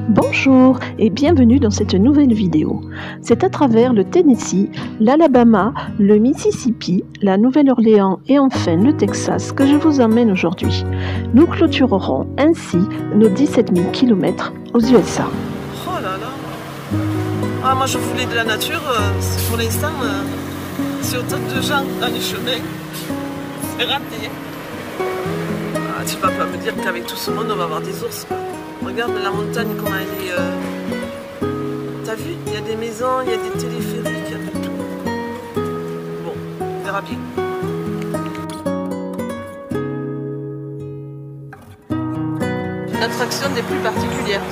Bonjour et bienvenue dans cette nouvelle vidéo. C'est à travers le Tennessee, l'Alabama, le Mississippi, la Nouvelle-Orléans et enfin le Texas que je vous emmène aujourd'hui. Nous clôturerons ainsi nos 17 000 km aux USA. Oh là là. Ah, moi je voulais de la nature, pour l'instant, c'est autant de gens dans les chemins. C'est raté. Ah, tu vas pas me dire qu'avec tout ce monde on va avoir des ours, quoi. Regarde la montagne, comment elle est. T'as vu? Il y a des maisons, il y a des téléphériques, il y a de tout. Bon, on verra bien. Une attraction des plus particulières.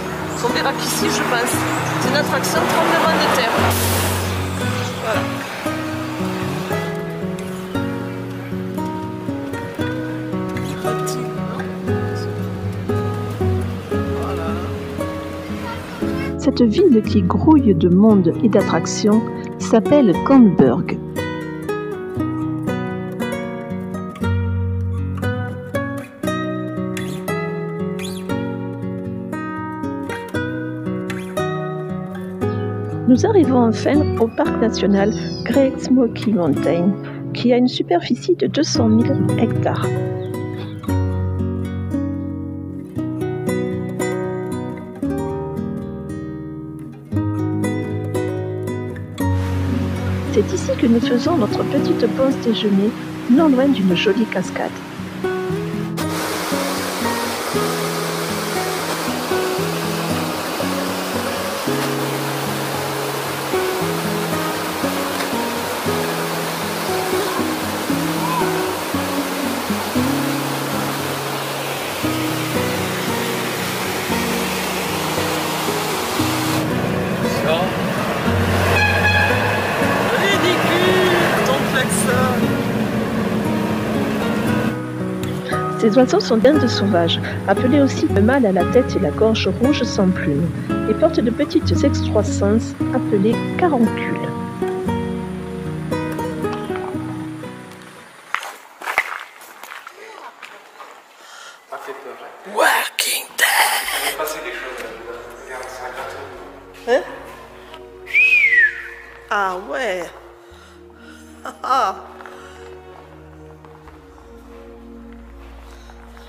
On verra qu'ici, je pense, c'est une attraction tremblement de terre. Voilà. Cette ville qui grouille de monde et d'attractions s'appelle Canberg. Nous arrivons enfin au parc national Great Smoky Mountain, qui a une superficie de 200 000 hectares. C'est ici que nous faisons notre petite pause déjeuner, non loin d'une jolie cascade. Ces oiseaux sont dindes sauvages, appelés aussi le mâle à la tête et la gorge rouge sans plumes, et portent de petites excroissances appelées caroncules. Walking Dead. Hein? Ah ouais.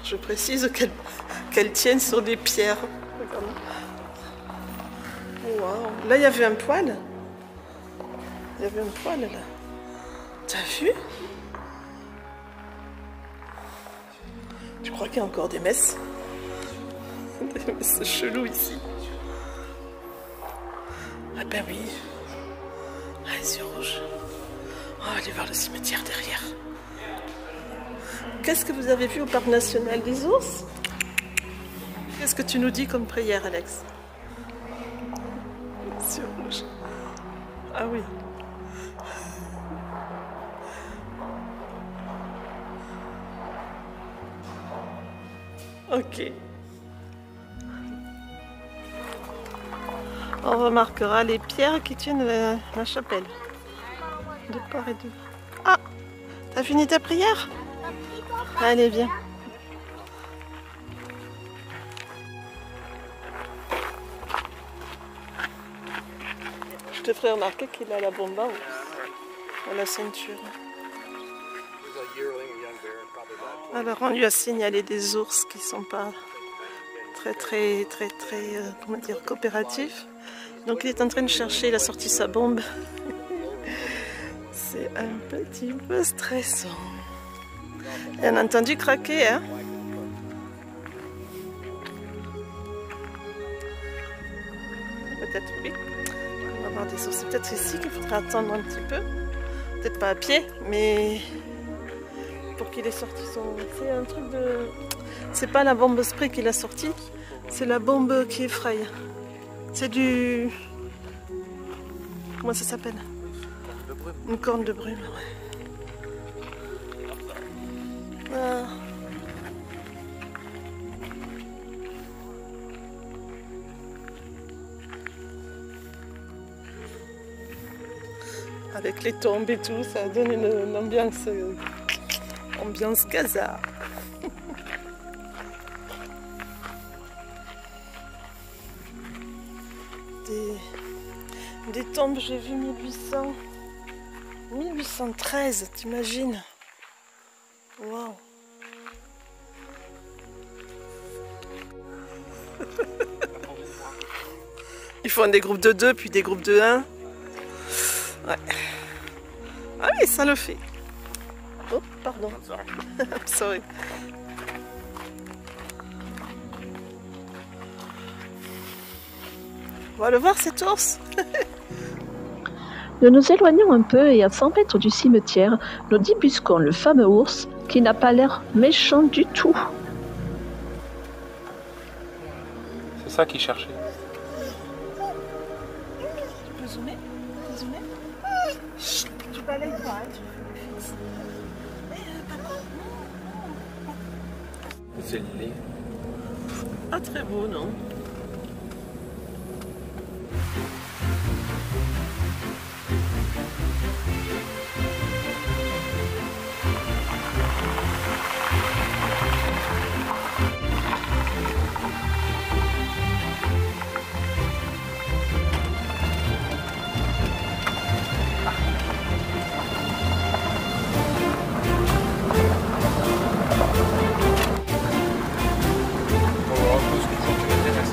Je précise qu'elle tienne sur des pierres. Wow. Là, il y avait un poêle. Il y avait un poêle, là. T'as vu? Tu crois qu'il y a encore des messes? Des messes chelous ici. Ah ben oui. Ah, les yeux rouges. On va aller voir le cimetière derrière. Qu'est-ce que vous avez vu au parc national des ours? Qu'est-ce que tu nous dis comme prière, Alex? Les yeux rouges. Ah oui. Ok. On remarquera les pierres qui tiennent la chapelle. De part et de... Ah! T'as fini ta prière? Allez, viens. Je te ferai remarquer qu'il a la bombe à la ceinture. Alors, on lui a signalé des ours qui sont pas très comment dire, coopératifs. Donc, il est en train de chercher, il a sorti sa bombe. C'est un petit peu stressant. Et on a entendu craquer, hein? Peut-être oui. On va voir des ours. C'est peut-être ici qu'il faudra attendre un petit peu. Peut-être pas à pied, mais pour qu'il ait sorti son... C'est un truc de... C'est pas la bombe spray qu'il a sorti, c'est la bombe qui effraie. C'est du... Comment ça s'appelle? Une corne de brume, ouais. Ah. Avec les tombes et tout, ça donne une ambiance Gaza. des tombes, j'ai vu 1813, t'imagines? Waouh! Ils font des groupes de 2 puis des groupes de 1. Ouais. Ah oui, ça le fait. Oh, pardon. Sorry. On va le voir cet ours. Nous nous éloignons un peu et à 100 mètres du cimetière, nous débusquons le fameux ours qui n'a pas l'air méchant du tout. C'est ça qu'il cherchait. Tu peux zoomer? Chut, tu balayes pas, hein, tu fixes. C'est le lait. Pas très beau, non?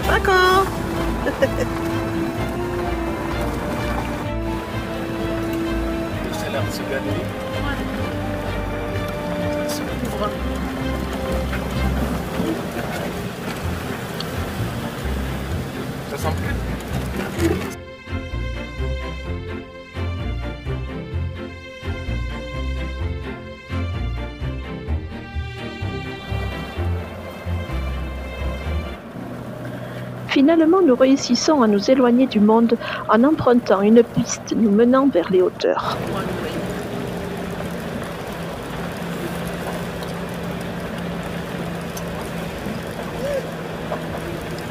D'accord. Ça a l'air de se galer. Ça se ouvre. Ça sent plus. Finalement, nous réussissons à nous éloigner du monde en empruntant une piste nous menant vers les hauteurs.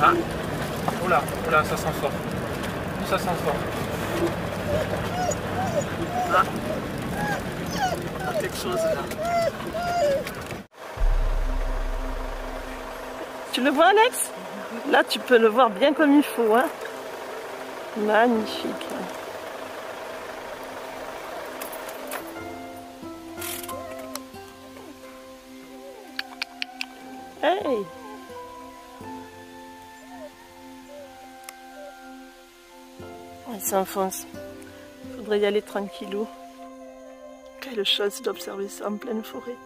Ah, oula, ça sent fort. Ça sent fort. Ah, quelque chose là. Tu le vois, Alex? Là, tu peux le voir bien comme il faut, hein. Magnifique. Hey! Il s'enfonce. Il faudrait y aller tranquillou. Quelle chance d'observer ça en pleine forêt.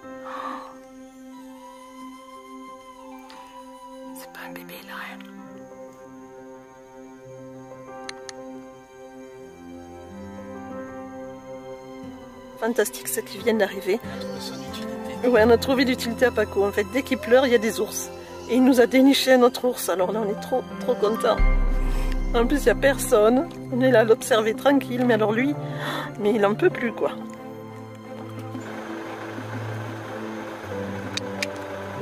C'est pas un bébé là, hein. Fantastique ce qui vient d'arriver. Ouais, on a trouvé l'utilité à Paco. En fait, dès qu'il pleure, il y a des ours. Et il nous a déniché un autre ours. Alors là, on est trop contents. En plus, il n'y a personne. On est là à l'observer tranquille. Mais alors lui, mais il en peut plus, quoi.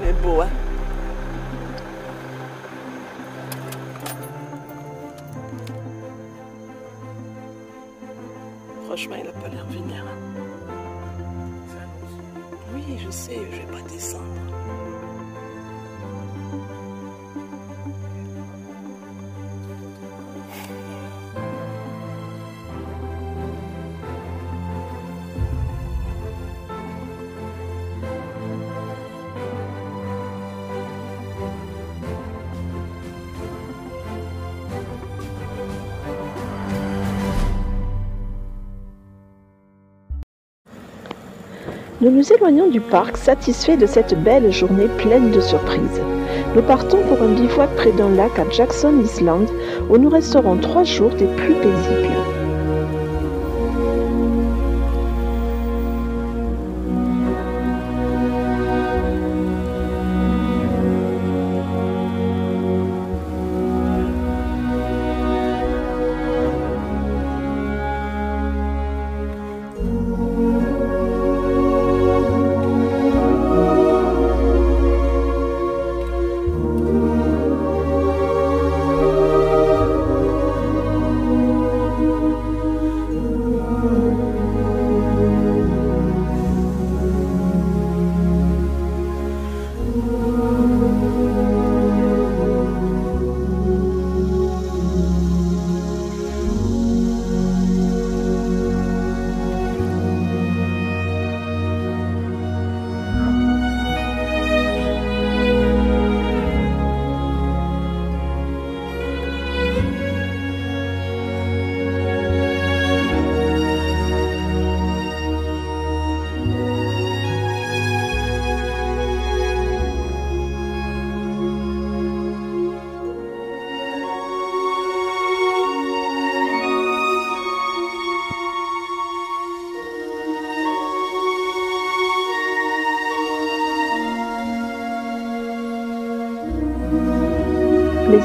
Il est beau, hein. Franchement, il n'a pas l'air vénère. Oui, je sais, je vais pas descendre. Nous nous éloignons du parc, satisfaits de cette belle journée pleine de surprises. Nous partons pour un bivouac près d'un lac à Jackson Island, où nous resterons 3 jours des plus paisibles.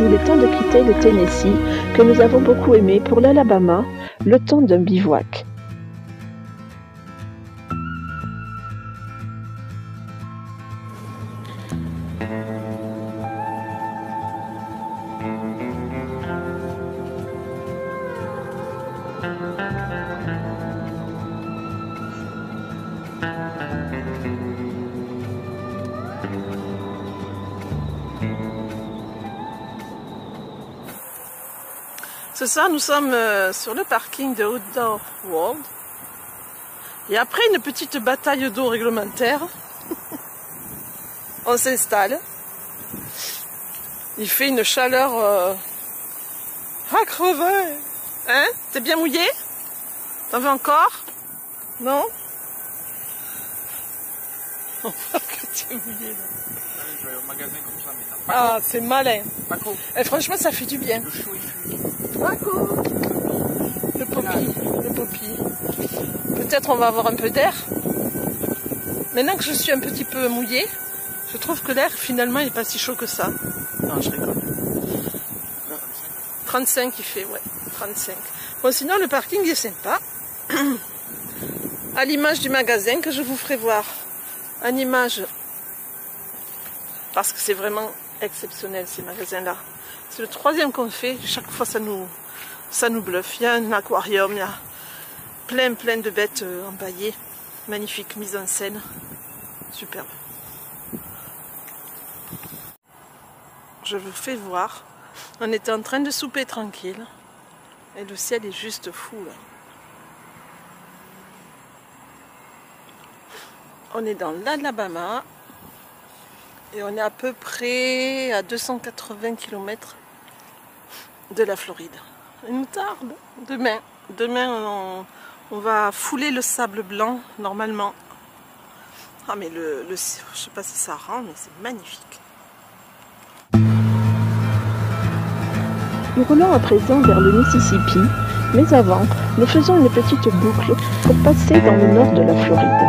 il est temps de quitter le Tennessee, que nous avons beaucoup aimé, pour l'Alabama, le temps d'un bivouac. Ce soir, nous sommes sur le parking de Outdoor World. Et après une petite bataille d'eau réglementaire, on s'installe. Il fait une chaleur à crever. Hein? T'es bien mouillé? T'en veux encore? Non? On voit que tu es mouillé là. Je vais au magasin comme ça maintenant. Ah, c'est malin. Paco. Et franchement, ça fait du bien. Le chaud il fuit. Paco. Le poppy. Le poppy. Peut-être on va avoir un peu d'air. Maintenant que je suis un petit peu mouillée, je trouve que l'air finalement il n'est pas si chaud que ça. Non, je rigole. 35 il fait, ouais. 35. Bon, sinon le parking est sympa. À l'image du magasin que je vous ferai voir. En image. Parce que c'est vraiment exceptionnel ces magasins-là. C'est le troisième qu'on fait. Chaque fois ça nous bluffe. Il y a un aquarium, il y a plein de bêtes empaillées. Magnifique mise en scène. Superbe. Je vous fais voir. On était en train de souper tranquille. Et le ciel est juste fou là. On est dans l'Alabama. Et on est à peu près à 280 km de la Floride. Il nous tarde. Demain on va fouler le sable blanc normalement. Ah mais je sais pas si ça rend, mais c'est magnifique. Nous roulons à présent vers le Mississippi, mais avant, nous faisons une petite boucle pour passer dans le nord de la Floride.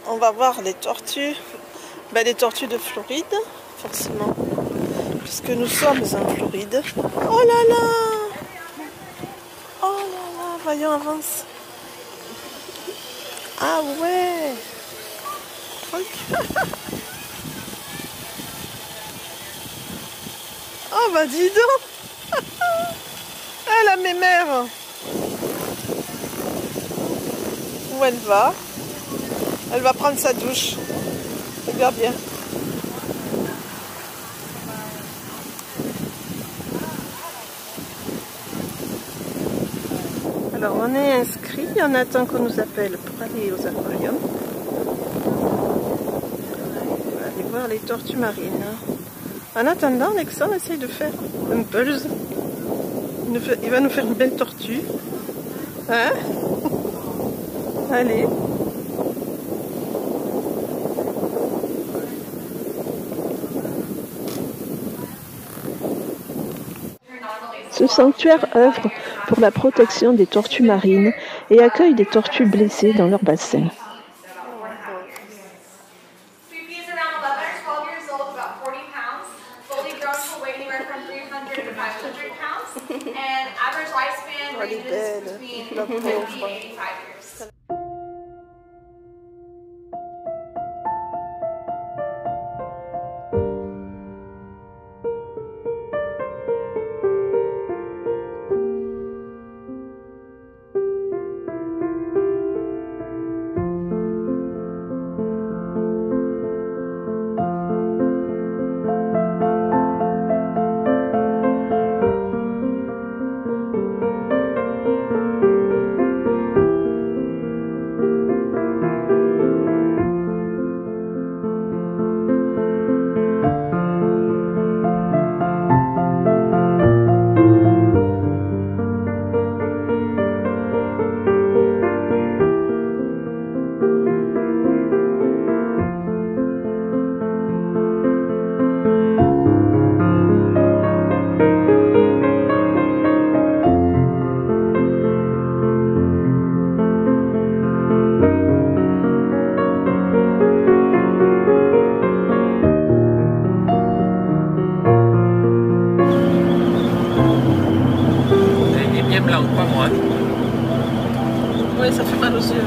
On va voir les tortues, les tortues de Floride, forcément, puisque nous sommes en Floride. Oh là là! Oh là là, voyons, avance. Ah ouais! Oh bah dis donc! Elle a mes mères! Où elle va? Elle va prendre sa douche. Regarde bien. Alors on est inscrit, on attend qu'on nous appelle pour aller aux aquariums. On va aller voir les tortues marines. En attendant, Alexandre essaye de faire un pulse. Il va nous faire une belle tortue. Hein? Allez. Ce sanctuaire œuvre pour la protection des tortues marines et accueille des tortues blessées dans leur bassin. Elle est belle, la pauvre. Ouais, ça fait mal aux yeux.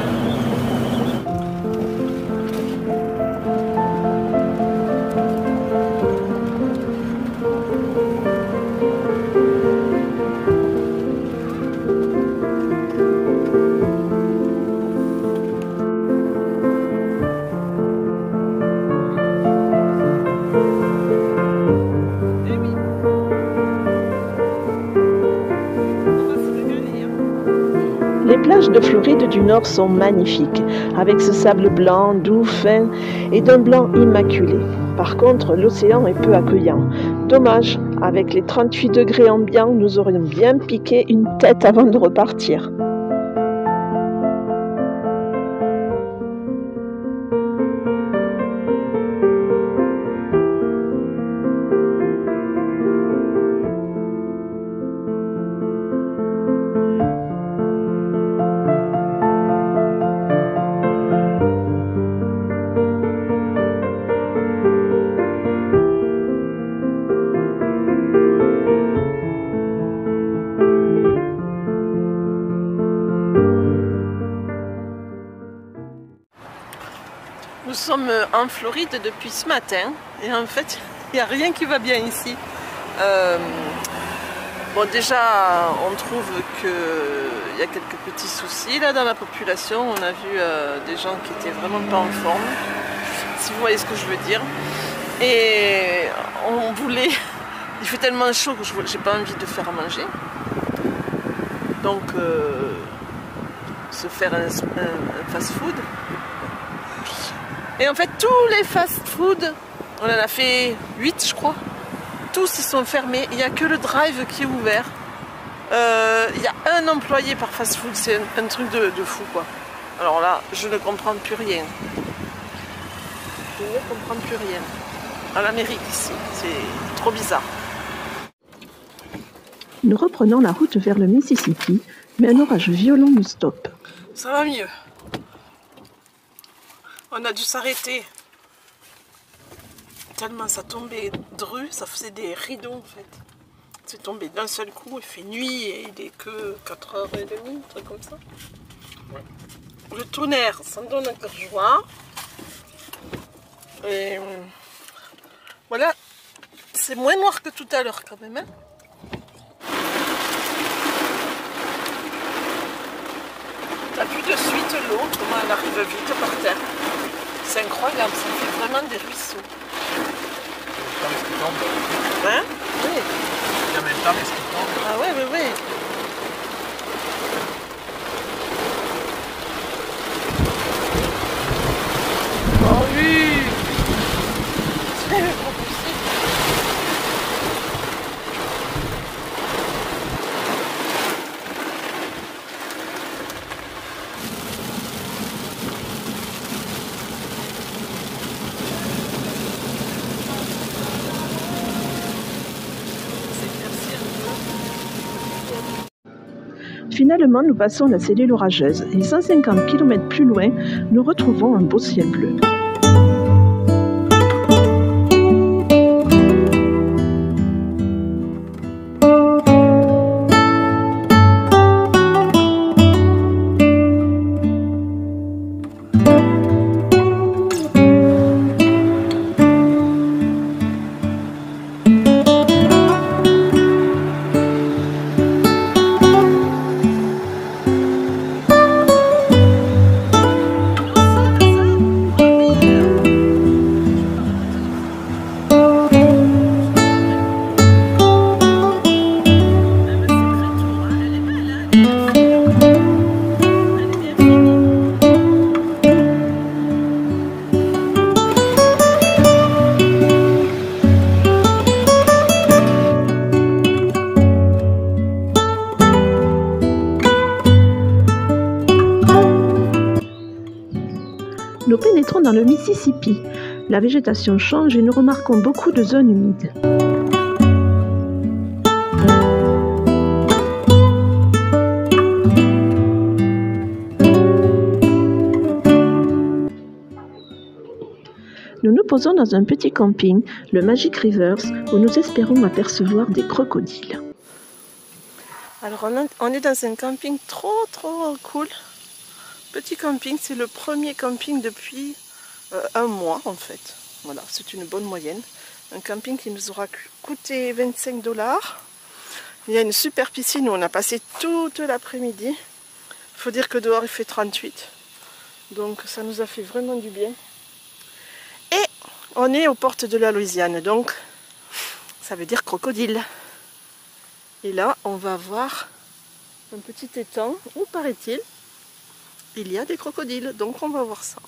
Les plages de Floride du Nord sont magnifiques, avec ce sable blanc, doux, fin et d'un blanc immaculé. Par contre, l'océan est peu accueillant. Dommage, avec les 38 degrés ambiants, nous aurions bien piqué une tête avant de repartir. Nous sommes en Floride depuis ce matin et en fait il n'y a rien qui va bien ici. Bon, déjà on trouve qu'il y a quelques petits soucis là dans la population. On a vu des gens qui étaient vraiment pas en forme, si vous voyez ce que je veux dire. Et on voulait, il fait tellement chaud que j'ai pas envie de faire à manger. Donc se faire un fast-food. Et en fait, tous les fast-food, on en a fait 8 je crois, tous ils sont fermés, il n'y a que le drive qui est ouvert. Il y a un employé par fast-food, c'est un truc de fou quoi. Alors là, je ne comprends plus rien. Je ne comprends plus rien. En Amérique ici, c'est trop bizarre. Nous reprenons la route vers le Mississippi, mais un orage violent nous stoppe. Ça va mieux. On a dû s'arrêter tellement ça tombait dru, ça faisait des rideaux en fait. C'est tombé d'un seul coup, il fait nuit et il est que 4h30, un truc comme ça. Ouais. Le tonnerre, ça me donne encore joie. Et voilà, c'est moins noir que tout à l'heure quand même. Hein. T'as vu de suite l'eau, comment elle arrive vite par terre. C'est incroyable, ça fait vraiment des ruisseaux. Quand est-ce qu'il tombe? Hein? Oui. Combien de temps est-ce qu'il tombe? Ah ouais, oui, oui. Oh oui! C'est pas possible. Finalement, nous passons la cellule orageuse et 150 km plus loin, nous retrouvons un beau ciel bleu. Nous pénétrons dans le Mississippi. La végétation change et nous remarquons beaucoup de zones humides. Nous nous posons dans un petit camping, le Magic Rivers, où nous espérons apercevoir des crocodiles. Alors on est dans un camping trop cool. Petit camping, c'est le premier camping depuis un mois en fait. Voilà, c'est une bonne moyenne. Un camping qui nous aura coûté 25 $. Il y a une super piscine où on a passé toute l'après-midi. Il faut dire que dehors il fait 38. Donc ça nous a fait vraiment du bien. Et on est aux portes de la Louisiane, donc ça veut dire crocodile. Et là, on va voir un petit étang où, paraît-il, il y a des crocodiles. Donc on va voir ça.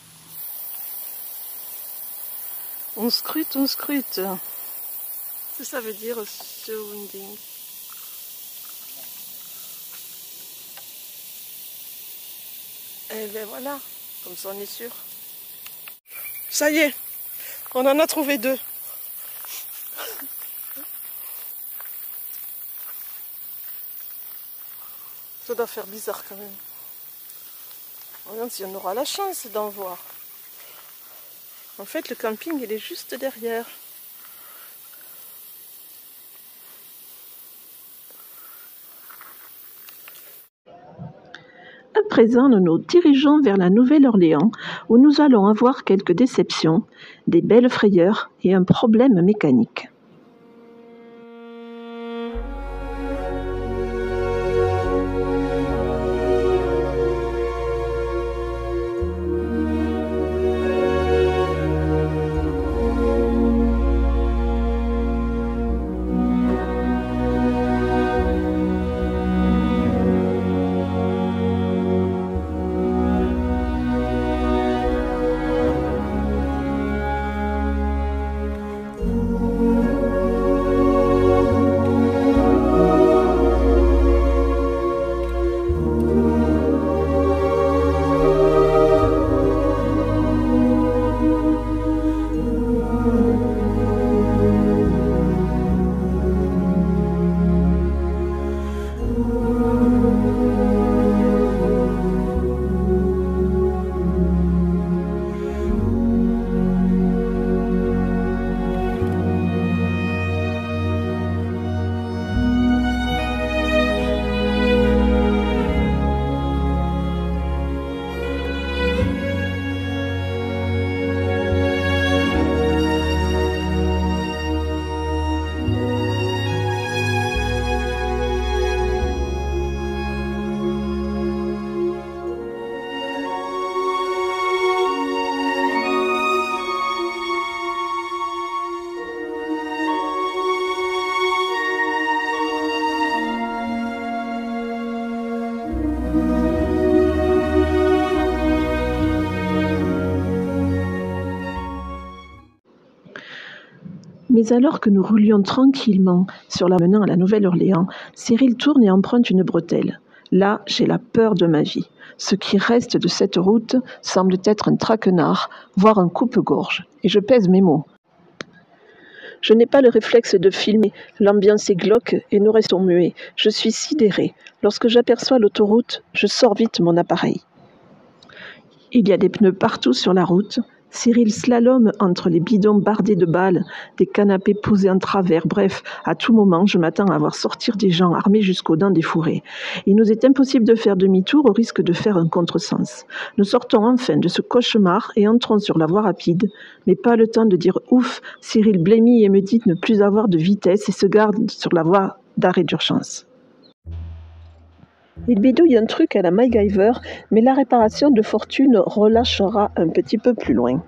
On scrute, on scrute. Ça veut dire surrounding. Et bien voilà, comme ça on est sûr. Ça y est, on en a trouvé 2. Ça doit faire bizarre quand même. Regarde si on aura la chance d'en voir. En fait, le camping, il est juste derrière. À présent, nous nous dirigeons vers la Nouvelle-Orléans, où nous allons avoir quelques déceptions, des belles frayeurs et un problème mécanique. Mais alors que nous roulions tranquillement sur la menant à la Nouvelle-Orléans, Cyril tourne et emprunte une bretelle. Là, j'ai la peur de ma vie. Ce qui reste de cette route semble être un traquenard, voire un coupe-gorge. Et je pèse mes mots. Je n'ai pas le réflexe de filmer, l'ambiance est glauque et nous restons muets. Je suis sidéré. Lorsque j'aperçois l'autoroute, je sors vite mon appareil. Il y a des pneus partout sur la route. Cyril slalome entre les bidons bardés de balles, des canapés posés en travers. Bref, à tout moment, je m'attends à voir sortir des gens armés jusqu'aux dents des fourrés. Il nous est impossible de faire demi-tour au risque de faire un contresens. Nous sortons enfin de ce cauchemar et entrons sur la voie rapide, mais pas le temps de dire « ouf », Cyril blêmit et me dit de ne plus avoir de vitesse et se garde sur la voie d'arrêt d'urgence. Il bidouille un truc à la MacGyver, mais la réparation de fortune relâchera un petit peu plus loin.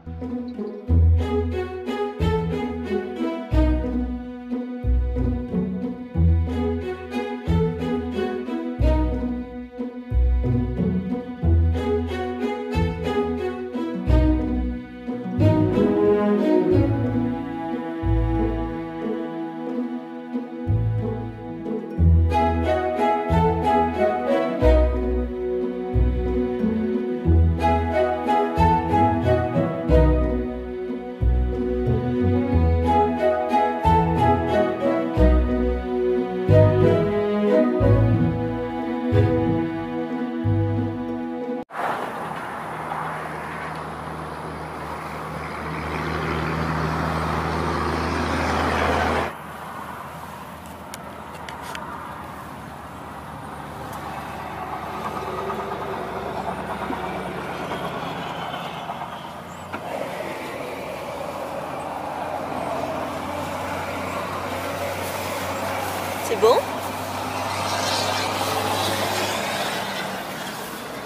C'est bon?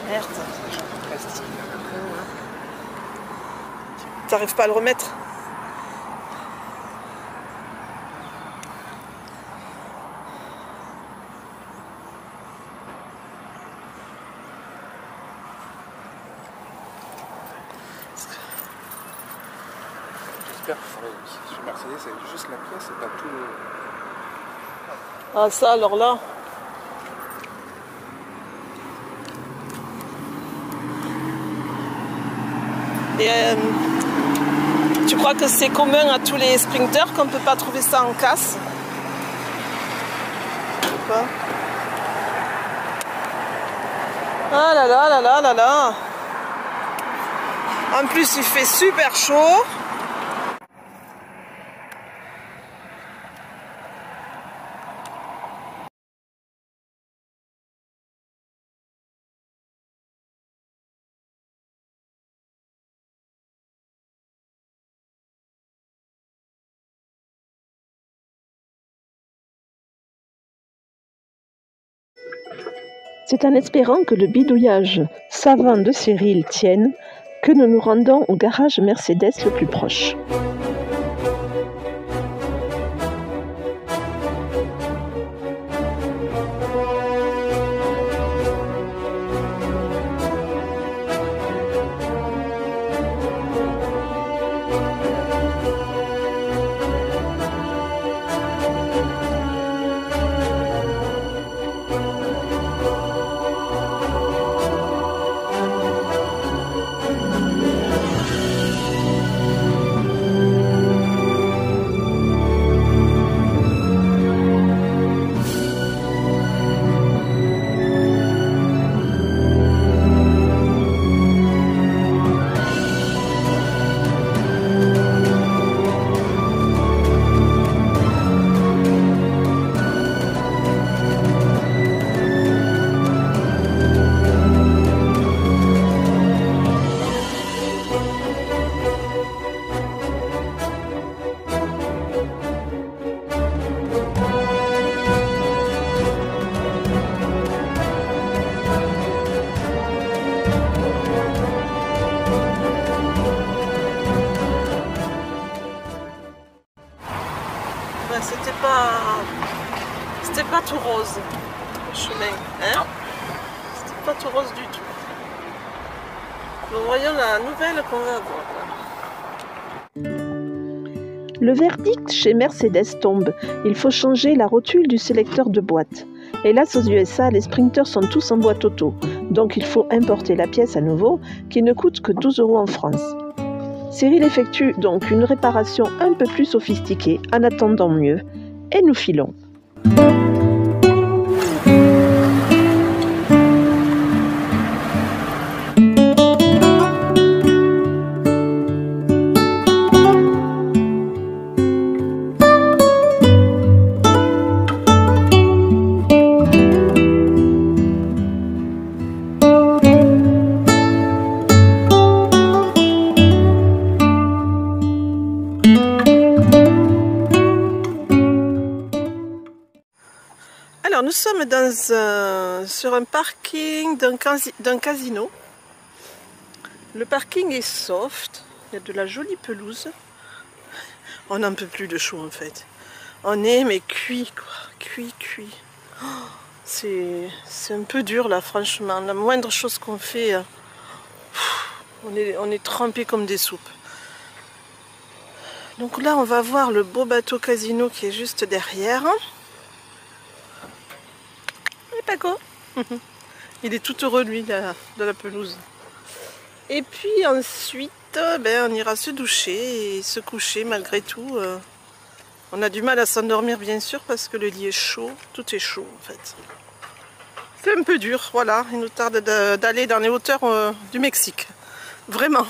Merde. T'arrives pas à le remettre? J'espère que sur Mercedes, c'est juste la pièce et pas tout le... Ah ça alors là. Et tu crois que c'est commun à tous les sprinters qu'on ne peut pas trouver ça en casse? Je sais pas. Ah là là là là là là. En plus il fait super chaud. C'est en espérant que le bidouillage savant de Cyril tienne que nous nous rendons au garage Mercedes le plus proche. C'était pas tout rose le chemin, hein? C'était pas tout rose du tout. Nous voyons la nouvelle qu'on va avoir. Le verdict chez Mercedes tombe. Il faut changer la rotule du sélecteur de boîte. Hélas, aux USA, les sprinters sont tous en boîte auto. Donc il faut importer la pièce à nouveau, qui ne coûte que 12 € en France. Cyril effectue donc une réparation un peu plus sophistiquée, en attendant mieux. Et nous filons. Alors nous sommes sur un parking d'un casino. Le parking est soft, il y a de la jolie pelouse. On n'en peut plus de chaud en fait. On est mais cuit quoi, cuit. Oh, c'est un peu dur là franchement, la moindre chose qu'on fait, on est trempé comme des soupes. Donc là on va voir le beau bateau casino qui est juste derrière. Paco. Il est tout heureux lui de la pelouse. Et puis ensuite on ira se doucher et se coucher malgré tout. On a du mal à s'endormir bien sûr parce que le lit est chaud, tout est chaud en fait. C'est un peu dur, voilà, il nous tarde d'aller dans les hauteurs du Mexique. Vraiment.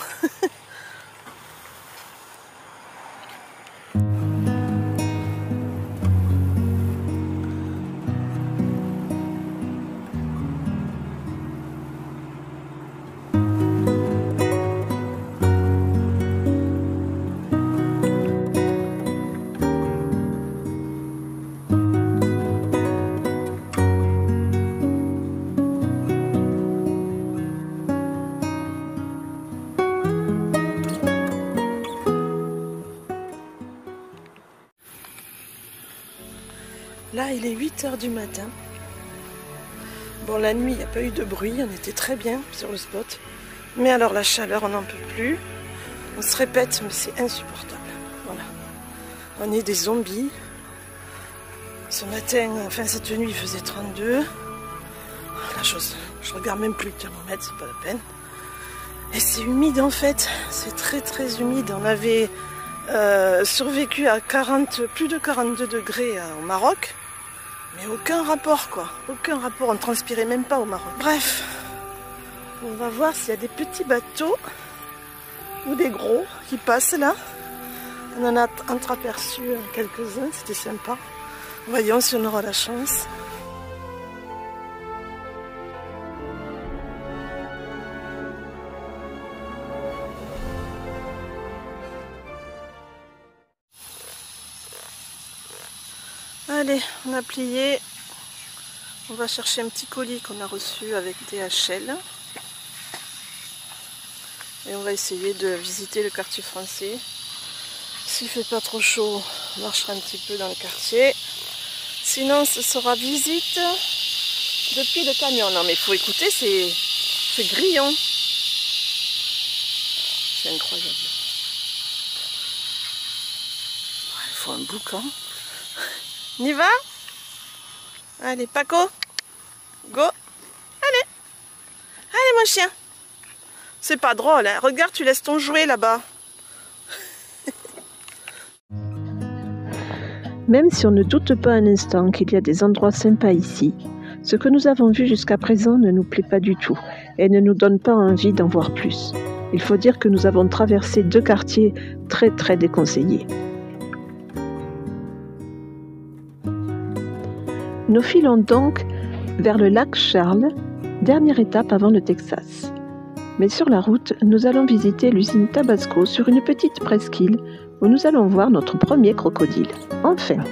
Là, il est 8 h du matin. Bon, la nuit, il n'y a pas eu de bruit. On était très bien sur le spot. Mais alors, la chaleur, on n'en peut plus. On se répète, mais c'est insupportable. Voilà. On est des zombies. Ce matin, enfin cette nuit, il faisait 32. La chose, je regarde même plus le thermomètre, c'est pas la peine. Et c'est humide en fait. C'est très très humide. On avait survécu à plus de 42 degrés au Maroc. Mais aucun rapport quoi. Aucun rapport. On ne transpirait même pas au Maroc. Bref. On va voir s'il y a des petits bateaux ou des gros qui passent là. On en a entreaperçu quelques-uns, c'était sympa. Voyons si on aura la chance. Allez, on a plié. On va chercher un petit colis qu'on a reçu avec DHL. Et on va essayer de visiter le quartier français. S'il fait pas trop chaud, on marchera un petit peu dans le quartier. Sinon, ce sera visite depuis le camion. Non mais il faut écouter, c'est grillant. C'est incroyable. Il faut un boucan. On y va? Allez, Paco, go. Allez, allez mon chien. C'est pas drôle, hein. Regarde, tu laisses ton jouet là-bas. Même si on ne doute pas un instant qu'il y a des endroits sympas ici, ce que nous avons vu jusqu'à présent ne nous plaît pas du tout et ne nous donne pas envie d'en voir plus. Il faut dire que nous avons traversé 2 quartiers très très déconseillés. Nous filons donc vers le lac Charles, dernière étape avant le Texas. Mais sur la route, nous allons visiter l'usine Tabasco sur une petite presqu'île où nous allons voir notre premier crocodile. Enfin!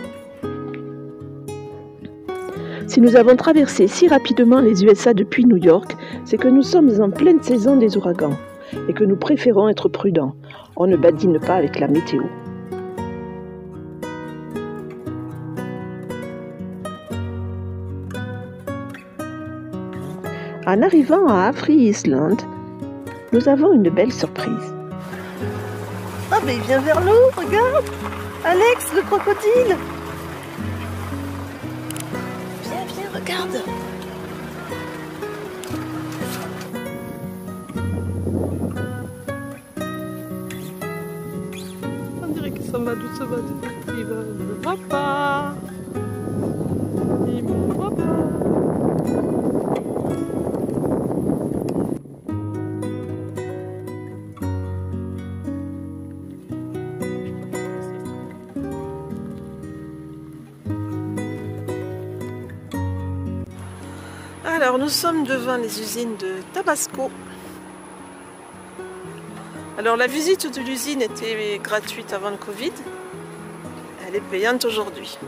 Si nous avons traversé si rapidement les USA depuis New York, c'est que nous sommes en pleine saison des ouragans et que nous préférons être prudents. On ne badine pas avec la météo. En arrivant à Afri Island, nous avons une belle surprise. Ah mais il vient vers l'eau, regarde! Alex, le crocodile! Viens, viens, regarde! On dirait qu'il s'en va doucement. Il ne me voit pas! Il me voit pas! Alors nous sommes devant les usines de Tabasco. Alors la visite de l'usine était gratuite avant le Covid. Elle est payante aujourd'hui.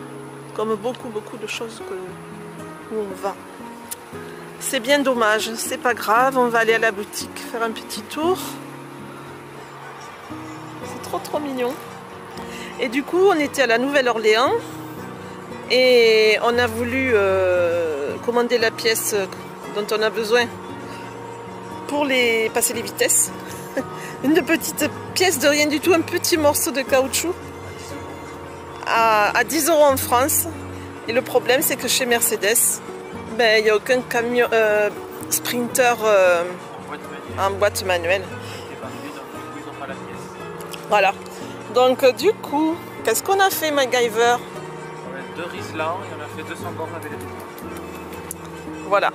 Comme beaucoup de choses où on va. C'est bien dommage, c'est pas grave, on va aller à la boutique faire un petit tour. C'est trop mignon. Et du coup on était à la Nouvelle-Orléans et on a voulu commander la pièce dont on a besoin pour passer les vitesses. Une petite pièce de rien du tout, un petit morceau de caoutchouc à 10 € en France. Et le problème c'est que chez Mercedes, il n'y a aucun camion Sprinter en boîte manuelle. Voilà. Donc du coup, qu'est-ce qu'on a fait MacGyver? 2 Riesland et on a fait 200 bornes avec les doubles. Voilà.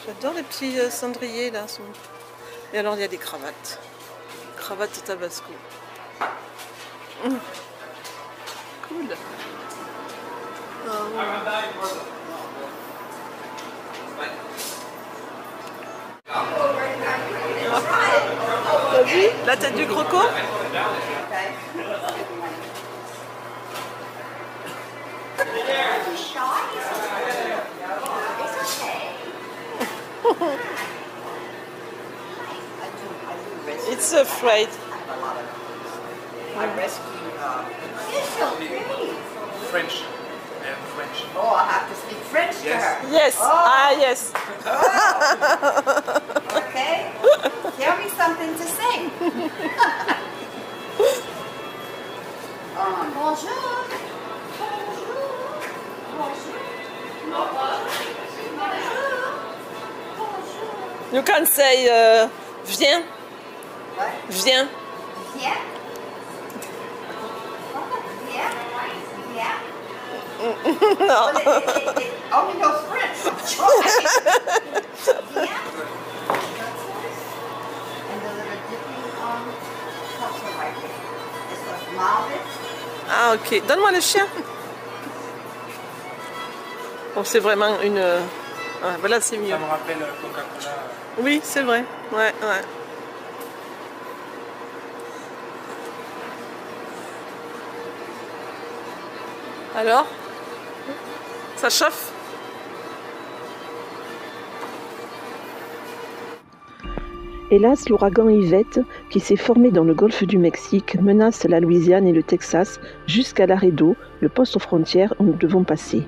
J'adore les petits cendriers là. Et alors il y a des cravates. Cravates Tabasco. Cool. T'as vu la tête du croco? It's afraid. I rescued It's so pretty. French. And French. Oh, I have to speak French to her. Yes. Oh. Ah, yes. Oh. Okay. Tell me something to sing. Bonjour. Bonjour. Bonjour. Bonjour. You can say viens. What? Viens. Yeah? Yeah? Yeah? No. Well, it only knows French. Yeah? And the little dipping culture right there. This was Marvin. Ah, ok. Donne-moi le chien. Bon, c'est vraiment une... Ah, voilà, c'est mieux. Ça me rappelle Coca-Cola. Oui, c'est vrai. Ouais, ouais. Alors? Ça chauffe? Hélas, l'ouragan Yvette, qui s'est formé dans le golfe du Mexique, menace la Louisiane et le Texas jusqu'à Laredo, le poste aux frontières où nous devons passer.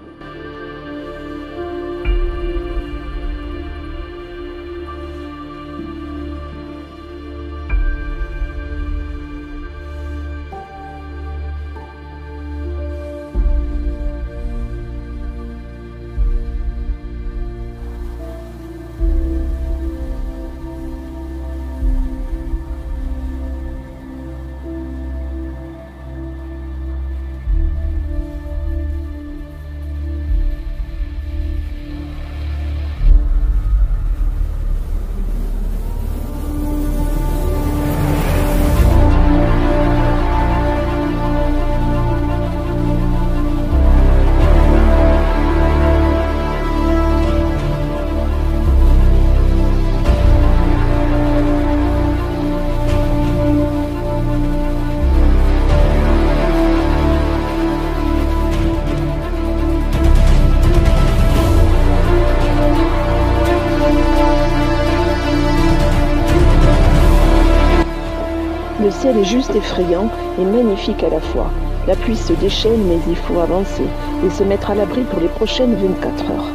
Le ciel est juste effrayant et magnifique à la fois. La pluie se déchaîne, mais il faut avancer et se mettre à l'abri pour les prochaines 24 heures.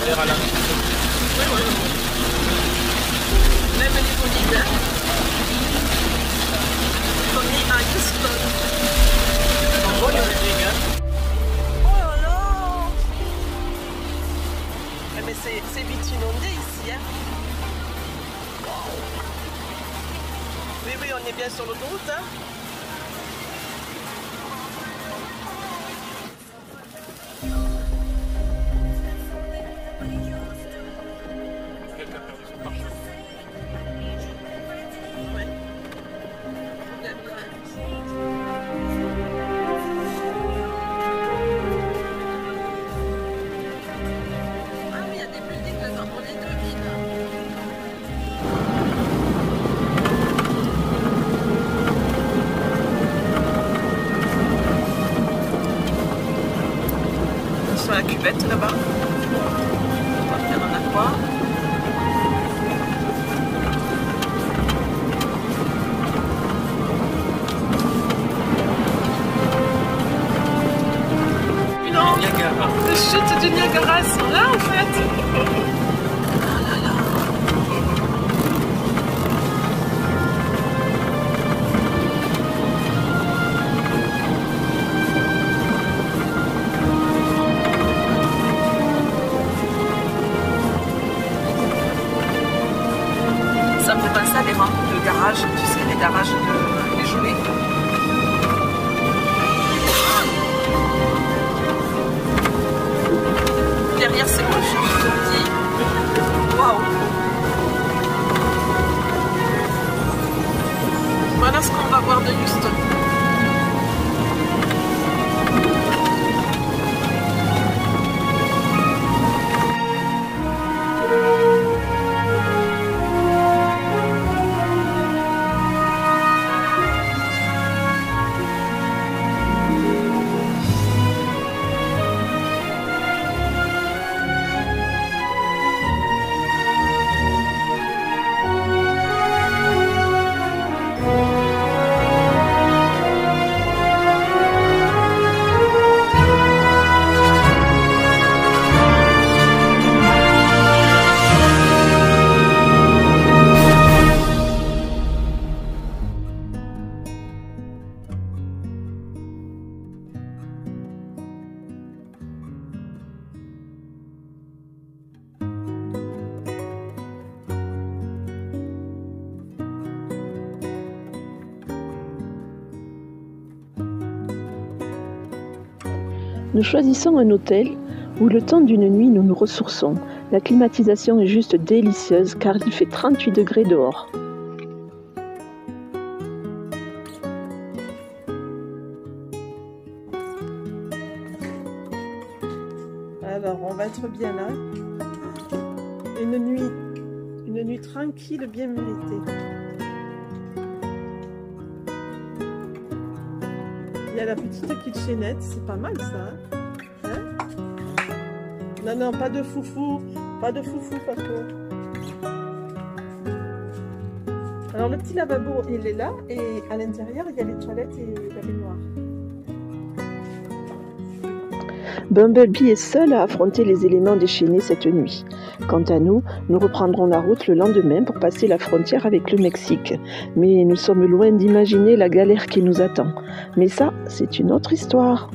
l'air à la main. Oui, oui. Même les bonides. On est à Houston. En gros, il y a des dégâts. Oh là là! Eh mais c'est vite inondé ici, hein? Wow. Oui, oui, on est bien sur l'autoroute, hein? Quelqu'un a perdu son pare-choc. cuvette là-bas. On va faire un aqua. Niagara. Les chutes du Niagara sont là en fait. Ah là là. Ça me fait penser à des rampes de garage, tu sais, les garages de les jouets. Derrière c'est moche, tout petit. Waouh! Voilà ce qu'on va voir de Houston. Nous choisissons un hôtel où le temps d'une nuit nous nous ressourçons. La climatisation est juste délicieuse car il fait 38 degrés dehors. Alors on va être bien là. Une nuit tranquille, bien méritée. Il y a la petite kitchenette, c'est pas mal ça. Hein? Non, non, pas de foufou. Pas de foufou, papa. Alors le petit lavabo, il est là. Et à l'intérieur, il y a les toilettes et la baignoire. Bumblebee est seul à affronter les éléments déchaînés cette nuit. Quant à nous, nous reprendrons la route le lendemain pour passer la frontière avec le Mexique. Mais nous sommes loin d'imaginer la galère qui nous attend. Mais ça, c'est une autre histoire.